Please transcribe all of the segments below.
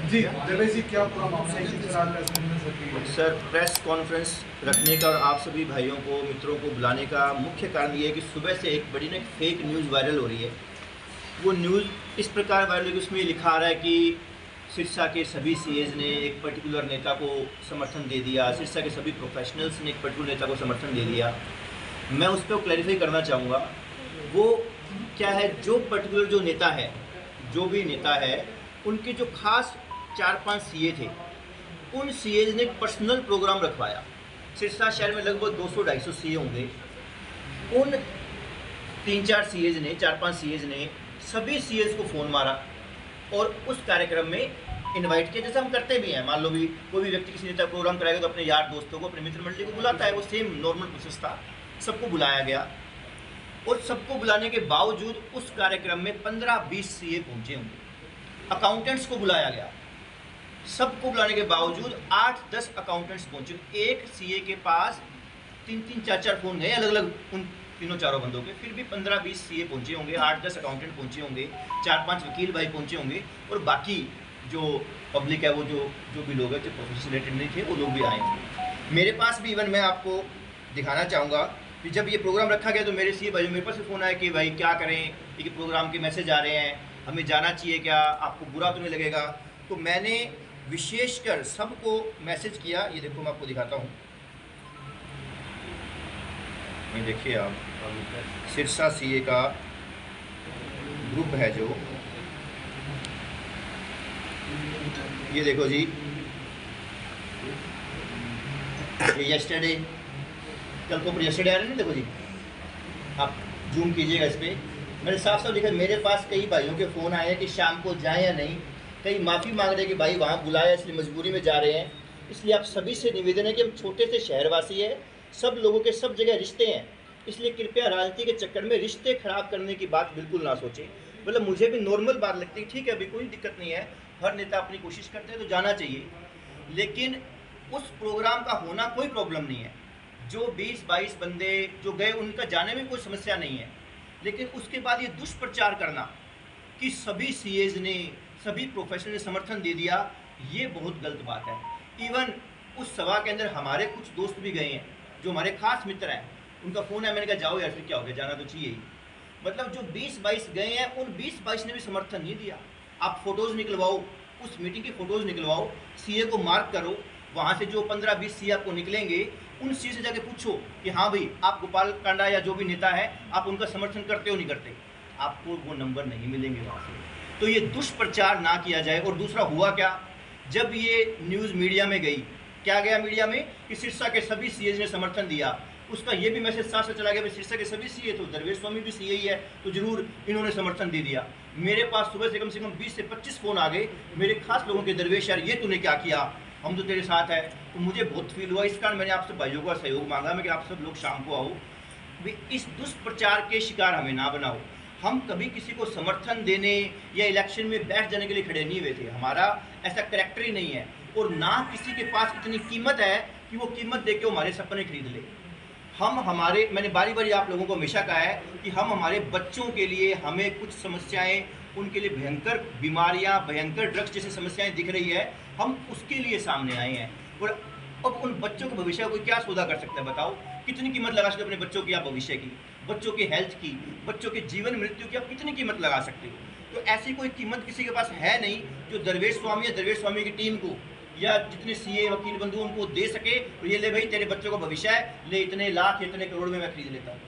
जी देवेश जी, क्या पूरा मामला है? किस तरह का सर, प्रेस कॉन्फ्रेंस रखने का और आप सभी भाइयों को, मित्रों को बुलाने का मुख्य कारण ये है कि सुबह से एक बड़ी ना फेक न्यूज़ वायरल हो रही है। वो न्यूज़ इस प्रकार वायरल है कि उसमें लिखा आ रहा है कि सिरसा के सभी सीएज ने एक पर्टिकुलर नेता को समर्थन दे दिया, सिरसा के सभी प्रोफेशनल्स ने एक पर्टिकुलर नेता को समर्थन दे दिया। मैं उस पर क्लैरिफाई करना चाहूँगा। वो क्या है, जो पर्टिकुलर जो नेता है, जो भी नेता है, उनके जो खास 4-5 सीए थे, उन सीएज ने पर्सनल प्रोग्राम रखवाया। सिरसा शहर में लगभग 200-250 सीए होंगे। उन 3-4 सीएज ने, 4-5 सीएज ने सभी सीएज को फ़ोन मारा और उस कार्यक्रम में इनवाइट किया, जैसे हम करते भी हैं। मान लो भी कोई भी व्यक्ति किसी नेता प्रोग्राम कराएगा तो अपने यार दोस्तों को, अपने मित्र मंडली को बुलाता है। वो सेम नॉर्मल प्रोसेस था। सबको बुलाया गया और सबको बुलाने के बावजूद उस कार्यक्रम में 15-20 सीए पहुंचे होंगे। अकाउंटेंट्स को बुलाया गया, सबको बुलाने के बावजूद 8-10 अकाउंटेंट्स पहुंचे। एक सीए के पास 3-3, 4-4 फ़ोन गए अलग अलग उन तीनों चारों बंदों के, फिर भी 15-20 सीए पहुंचे होंगे, 8-10 अकाउंटेंट पहुंचे होंगे, 4-5 वकील भाई पहुंचे होंगे और बाकी जो पब्लिक है, वो जो भी लोग हैं जो प्रोफेशन रिलेटेड नहीं थे, वो लोग भी आए होंगे। मेरे पास भी इवन मैं आपको दिखाना चाहूँगा कि जब ये प्रोग्राम रखा गया तो मेरे सीए भाई मेरे पास फ़ोन आया कि भाई क्या करें, ये प्रोग्राम के मैसेज आ रहे हैं, हमें जाना चाहिए क्या, आपको बुरा तो नहीं लगेगा? तो मैंने विशेषकर सबको मैसेज किया। ये देखो, मैं आपको दिखाता हूँ। ये देखिए आप, सिरसा सीए का ग्रुप है जो, ये देखो जी, ये यस्टरडे, कल को यस्टरडे आ रहे हैं ना, देखो जी, आप जूम कीजिएगा इस पर। मैंने साफ साफ लिखा, मेरे पास कई भाइयों के फ़ोन आए हैं कि शाम को जाएं या नहीं, कई माफ़ी मांग रहे हैं कि भाई वहाँ बुलाया इसलिए मजबूरी में जा रहे हैं। इसलिए आप सभी से निवेदन है कि हम छोटे से शहरवासी हैं, सब लोगों के सब जगह रिश्ते हैं, इसलिए कृपया राजनीति के चक्कर में रिश्ते खराब करने की बात बिल्कुल ना सोचें। मतलब मुझे भी नॉर्मल बात लगती है, ठीक है, अभी कोई दिक्कत नहीं है, हर नेता अपनी कोशिश करते हैं तो जाना चाहिए, लेकिन उस प्रोग्राम का होना कोई प्रॉब्लम नहीं है। जो 20-22 बंदे जो गए उनका जाने में कोई समस्या नहीं है, लेकिन उसके बाद ये दुष्प्रचार करना कि सभी सीएज ने, सभी प्रोफेशनल ने समर्थन दे दिया, ये बहुत गलत बात है। इवन उस सभा के अंदर हमारे कुछ दोस्त भी गए हैं जो हमारे खास मित्र हैं, उनका फ़ोन है, मैंने कहा जाओ यार, फिर क्या हो गया, जाना तो चाहिए ही। मतलब जो 20-22 गए हैं, उन 20-22 ने भी समर्थन नहीं दिया। आप फ़ोटोज़ निकलवाओ, उस मीटिंग की फ़ोटोज़ निकलवाओ, सीए को मार्क करो, वहाँ से जो 15-20 सीए आपको निकलेंगे, उन सीए से जाके पूछो कि हाँ भाई, आप गोपाल कांडा या जो भी नेता है, आप उनका समर्थन करते हो नहीं करते? आपको वो नंबर नहीं मिलेंगे वहाँ से। तो ये दुष्प्रचार ना किया जाए। और दूसरा हुआ क्या, जब ये न्यूज़ मीडिया में गई, क्या गया मीडिया में कि सिरसा के सभी सीएज ने समर्थन दिया, उसका ये भी मैसेज साफ साफ चला गया, सिरसा के सभी सीए, तो दरवेश स्वामी भी सीए ही है, तो जरूर इन्होंने समर्थन दे दिया। मेरे पास सुबह से कम 20 से 25 फ़ोन आ गए मेरे खास लोगों के, दरवेश यार ये तूने क्या किया, हम तो तेरे साथ है। तो मुझे बहुत फील हुआ, इस कारण मैंने आपसे भाइयों का सहयोग मांगा मैं कि आप सब लोग शाम को आओ। इस दुष्प्रचार के शिकार हमें ना बनाओ। हम कभी किसी को समर्थन देने या इलेक्शन में बैठ जाने के लिए खड़े नहीं हुए थे, हमारा ऐसा करैक्टर ही नहीं है, और ना किसी के पास इतनी कीमत है कि वो कीमत दे के हमारे सपने खरीद ले। मैंने बारी बारी आप लोगों को हमेशा कहा है कि हम हमारे बच्चों के लिए, हमें कुछ समस्याएं, उनके लिए भयंकर बीमारियां, भयंकर ड्रग्स जैसी समस्याएं दिख रही है, हम उसके लिए सामने आए हैं। और अब उन बच्चों के भविष्य को क्या सौदा कर सकते हैं बताओ? कितनी कीमत लगा सकते हो अपने बच्चों की, आप भविष्य की, बच्चों की हेल्थ की, बच्चों के जीवन मृत्यु की आप कितनी कीमत लगा सकते हो? तो ऐसी कोई कीमत किसी के पास है नहीं जो दरवेश स्वामी या दरवेश स्वामी की टीम को या जितने सीए वकील बंधु उनको दे सके, तो ये ले भाई तेरे बच्चों का भविष्य है, ले इतने लाख इतने करोड़ में मैं खरीद लेता हूँ।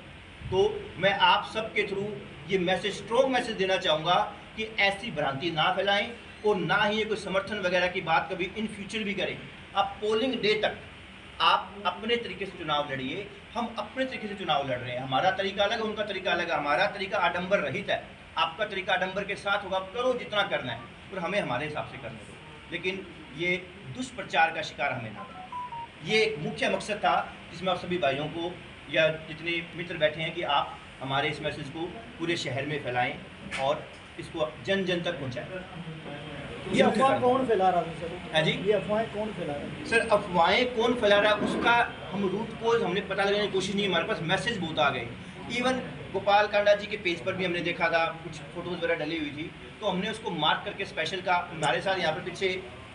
तो मैं आप सबके थ्रू ये मैसेज, स्ट्रॉन्ग मैसेज देना चाहूँगा कि ऐसी भ्रांति ना फैलाएं और ना ही ये कोई समर्थन वगैरह की बात कभी इन फ्यूचर भी करें। आप पोलिंग डे तक आप अपने तरीके से चुनाव लड़िए, हम अपने तरीके से चुनाव लड़ रहे हैं, हमारा तरीका अलग है, उनका तरीका अलग है, हमारा तरीका आडंबर रहित है, आपका तरीका आडंबर के साथ होगा, करो जितना करना है और हमें हमारे हिसाब से करने दो, लेकिन ये दुष्प्रचार का शिकार हमें ना बने। ये एक मुख्य मकसद था जिसमें आप सभी भाइयों को या जितने मित्र बैठे हैं कि आप हमारे इस मैसेज को पूरे शहर में फैलाएं और इसको जन जन तक पहुँचाएँ। ये अफवाह कौन फैला रहा है सर? हाँ जी, ये अफवाहें कौन फैला रहा है सर? अफवाहें कौन फैला रहा है उसका हम रूट कोज हमने पता लगाने की कोशिश नहीं, हमारे पास मैसेज बहुत आ गए। इवन गोपाल कांडा जी के पेज पर भी हमने देखा था, कुछ फोटोज़ वगैरह डली हुई थी, तो हमने उसको मार्क करके स्पेशल का हमारे साथ यहाँ पर पीछे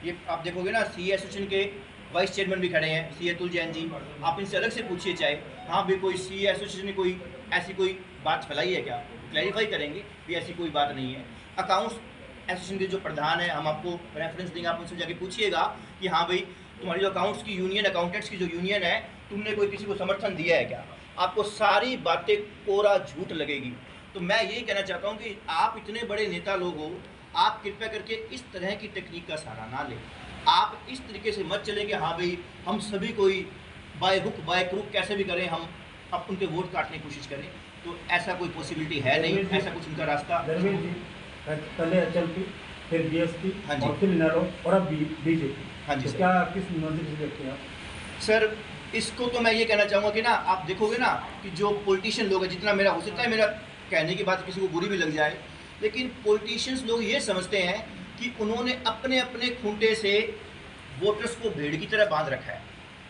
ये आप देखोगे ना, सी एसोसिएशन के वाइस चेयरमैन भी खड़े हैं, सी अतुल जैन जी। आप इनसे अलग से पूछिए, चाहे हाँ भी कोई सी एसोसिएशन ने कोई ऐसी कोई बात फैलाई है क्या, क्लैरिफाई करेंगे भी ऐसी कोई बात नहीं है। अकाउंट्स एसोसिएशन के जो प्रधान है, हम आपको रेफरेंस देंगे, आप उनसे जाके पूछिएगा कि हाँ भाई तुम्हारी जो अकाउंट्स की यूनियन, अकाउंटेंट्स की जो यूनियन है, तुमने कोई किसी को समर्थन दिया है क्या। आपको सारी बातें कोरा झूठ लगेगी। तो मैं यही कहना चाहता हूँ कि आप इतने बड़े नेता लोग हो, आप कृपया करके इस तरह की टेक्निक का सहारा ना लें। आप इस तरीके से मत चलें कि हाँ भाई हम सभी कोई बाय हुक बाय क्रूक कैसे भी करें, हम अब उनके वोट काटने की कोशिश करें, तो ऐसा कोई पॉसिबिलिटी है नहीं, ऐसा कुछ उनका रास्ता। धर्मेंद्र जी, पहले एचएलपी, फिर बीएसपी, हाँ जी। और फिर इनेलो और अब बीजेपी। हाँ जी तो सर। क्या किस नजर से देखते हैं आप? सर इसको तो मैं ये कहना चाहूँगा कि ना, आप देखोगे ना कि जो पॉलिटिशियन लोग हैं, जितना मेरा हो सकता है मेरा कहने की बात किसी को बुरी भी लग जाए, लेकिन पॉलिटिशियंस लोग ये समझते हैं कि उन्होंने अपने अपने खूंटे से वोटर्स को भेड़ की तरह बांध रखा है।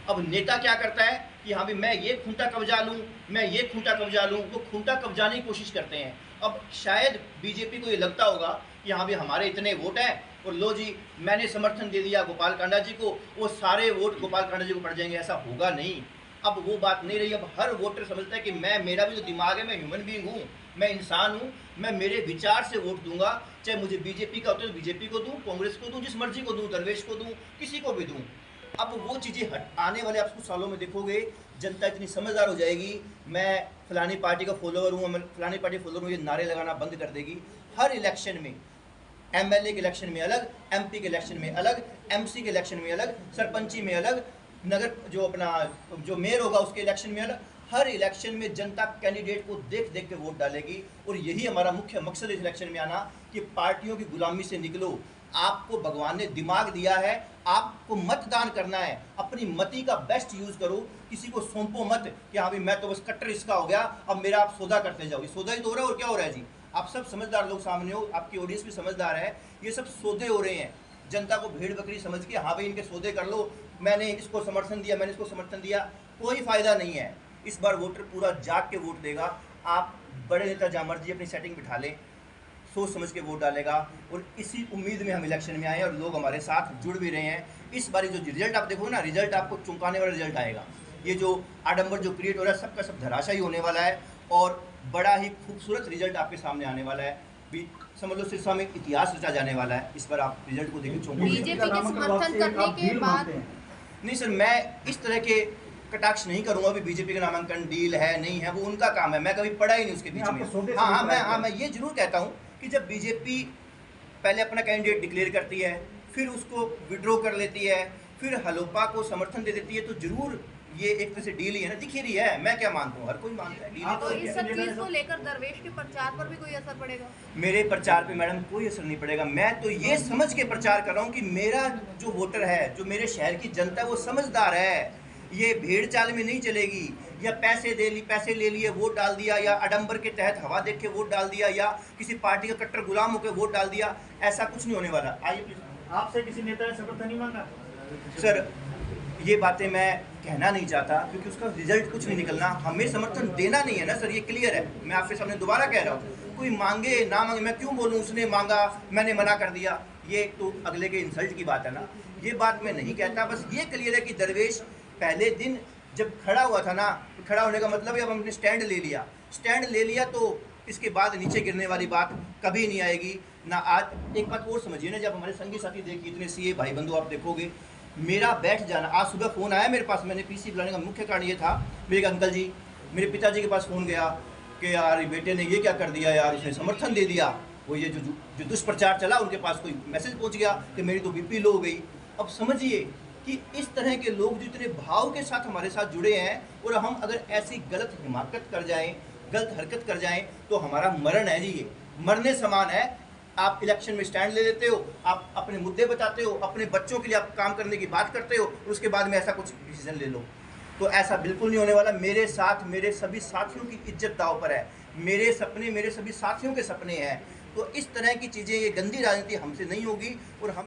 अब नेता क्या करता है कि हाँ भाई मैं ये खूंटा कब्जा लूँ, मैं ये खूंटा कब्जा लूँ, वो खूंटा कब्जाने की कोशिश करते हैं। अब शायद बीजेपी को ये लगता होगा कि हाँ भाई हमारे इतने वोट हैं और लो जी मैंने समर्थन दे दिया गोपाल कांडा जी को, वो सारे वोट गोपाल कांडा जी को पड़ जाएंगे। ऐसा होगा नहीं, अब वो बात नहीं रही। अब हर वोटर समझता है कि मेरा भी तो दिमाग है, मैं ह्यूमन बीइंग हूँ, मैं इंसान हूँ, मैं मेरे विचार से वोट दूंगा, चाहे मुझे बीजेपी का होता है तो बीजेपी को दूँ, कांग्रेस को दूँ, जिस मर्जी को दूँ, दरवेश को दूँ, किसी को भी दूँ। अब वो चीज़ें आने वाले आप कुछ सालों में देखोगे, जनता इतनी समझदार हो जाएगी, मैं फलानी पार्टी का फॉलोअर हूँ, मैं फलानी पार्टी फॉलोअर हूँ, ये नारे लगाना बंद कर देगी। हर इलेक्शन में, एमएलए के इलेक्शन में अलग, एमपी के इलेक्शन में अलग, एमसी के इलेक्शन में अलग, सरपंची में अलग, नगर जो अपना जो मेयर होगा उसके इलेक्शन में अलग, हर इलेक्शन में जनता कैंडिडेट को देख देख के वोट डालेगी। और यही हमारा मुख्य मकसद इस इलेक्शन में आना कि पार्टियों की गुलामी से निकलो। आपको भगवान ने दिमाग दिया है, आपको मतदान करना है, अपनी मति का बेस्ट यूज़ करो, किसी को सौंपो मत कि हाँ भाई मैं तो बस कट्टर इसका हो गया, अब मेरा आप सौदा करते जाओ। ये सौदा ही तो हो रहा है, और क्या हो रहा है जी। आप सब समझदार लोग सामने हो, आपकी ऑडियंस भी समझदार है, ये सब सौदे हो रहे हैं। जनता को भेड़ बकरी समझ के हाँ भाई इनके सौदे कर लो, मैंने इसको समर्थन दिया, मैंने इसको समर्थन दिया, कोई फ़ायदा नहीं है। इस बार वोटर पूरा जाग के वोट देगा। आप बड़े नेता जहाँ मर्जी अपनी सेटिंग बिठा लें, सोच समझ के वोट डालेगा। और इसी उम्मीद में हम इलेक्शन में आए हैं और लोग हमारे साथ जुड़ भी रहे हैं। इस बार जो रिजल्ट आप देखोगे ना, रिजल्ट आपको चौंकाने वाला रिजल्ट आएगा। ये जो आडंबर जो क्रिएट हो रहा है सबका सब धराशायी होने वाला है और बड़ा ही खूबसूरत रिजल्ट आपके सामने आने वाला है। भी समझ लो सिरसा में इतिहास रचा जाने वाला है। इस बार आप रिजल्ट को देखिए, चौंकोगे। बीजेपी के समर्थन करने के बाद नहीं सर, मैं इस तरह के कटाक्ष नहीं करूंगा भी बीजेपी का नामांकन डील है नहीं है, वो उनका काम है, मैं कभी पढ़ा ही नहीं उसके बीच में। हाँ, मैं ये जरूर कहता हूँ कि जब बीजेपी पहले अपना कैंडिडेट डिक्लेयर करती है, फिर उसको विड्रॉ कर लेती है, फिर हलोपा को समर्थन दे देती है, तो जरूर ये एक तरह से डील ही है ना, दिख ही रही है। मैं क्या मानता हूँ, हर कोई मानता है डील ही तो तो इस है। सब चीज को लेकर दरवेश के प्रचार पर भी कोई असर पड़ेगा? मेरे प्रचार पे मैडम कोई असर नहीं पड़ेगा। मैं तो ये समझ के प्रचार कर रहा हूँ कि मेरा जो वोटर है, जो मेरे शहर की जनता है, वो समझदार है। ये भेड़ चाल में नहीं चलेगी, या पैसे ले लिए वोट डाल दिया, या आडंबर के तहत हवा देख के वोट डाल दिया, या किसी पार्टी का कट्टर गुलाम होकर वोट डाल दिया। ऐसा कुछ नहीं होने वाला। आइए प्लीज। आपसे किसी नेता ने समर्थन नहीं मांगा? सर ये बातें मैं कहना नहीं चाहता क्योंकि उसका रिजल्ट कुछ नहीं निकलना। हमें समर्थन देना नहीं है ना सर, ये क्लियर है। मैं आपके सामने दोबारा कह रहा हूँ, कोई मांगे ना मांगे मैं क्यों बोलूँ उसने मांगा मैंने मना कर दिया, ये तो अगले के इंसल्ट की बात है ना। ये बात मैं नहीं कहता, बस ये क्लियर है कि दरवेश पहले दिन जब खड़ा हुआ था ना, तो खड़ा होने का मतलब है अब हमने स्टैंड ले लिया तो इसके बाद नीचे गिरने वाली बात कभी नहीं आएगी ना। आज एक बात और समझिए ना, जब हमारे संगी साथी देखिए इतने सीए भाई बंधु आप देखोगे, मेरा बैठ जाना, आज सुबह फ़ोन आया मेरे पास, मैंने पीसी बुलाने का मुख्य कारण ये था, मेरे अंकल जी, मेरे पिताजी के पास फ़ोन गया कि यार बेटे ने ये क्या कर दिया यार, उसने समर्थन दे दिया। वो ये जो दुष्प्रचार चला उनके पास कोई मैसेज पहुंच गया कि मेरी तो बीपी लो हो गई। अब समझिए कि इस तरह के लोग जो इतने भाव के साथ हमारे साथ जुड़े हैं, और हम अगर ऐसी गलत हिमाकत कर जाएं, गलत हरकत कर जाएं, तो हमारा मरण है जी, ये मरने समान है। आप इलेक्शन में स्टैंड ले लेते हो, आप अपने मुद्दे बताते हो, अपने बच्चों के लिए आप काम करने की बात करते हो, और उसके बाद में ऐसा कुछ डिसीजन ले लो, तो ऐसा बिल्कुल नहीं होने वाला। मेरे साथ मेरे सभी साथियों की इज्जत दांव पर है, मेरे सपने मेरे सभी साथियों के सपने हैं। तो इस तरह की चीज़ें, ये गंदी राजनीति हमसे नहीं होगी और हम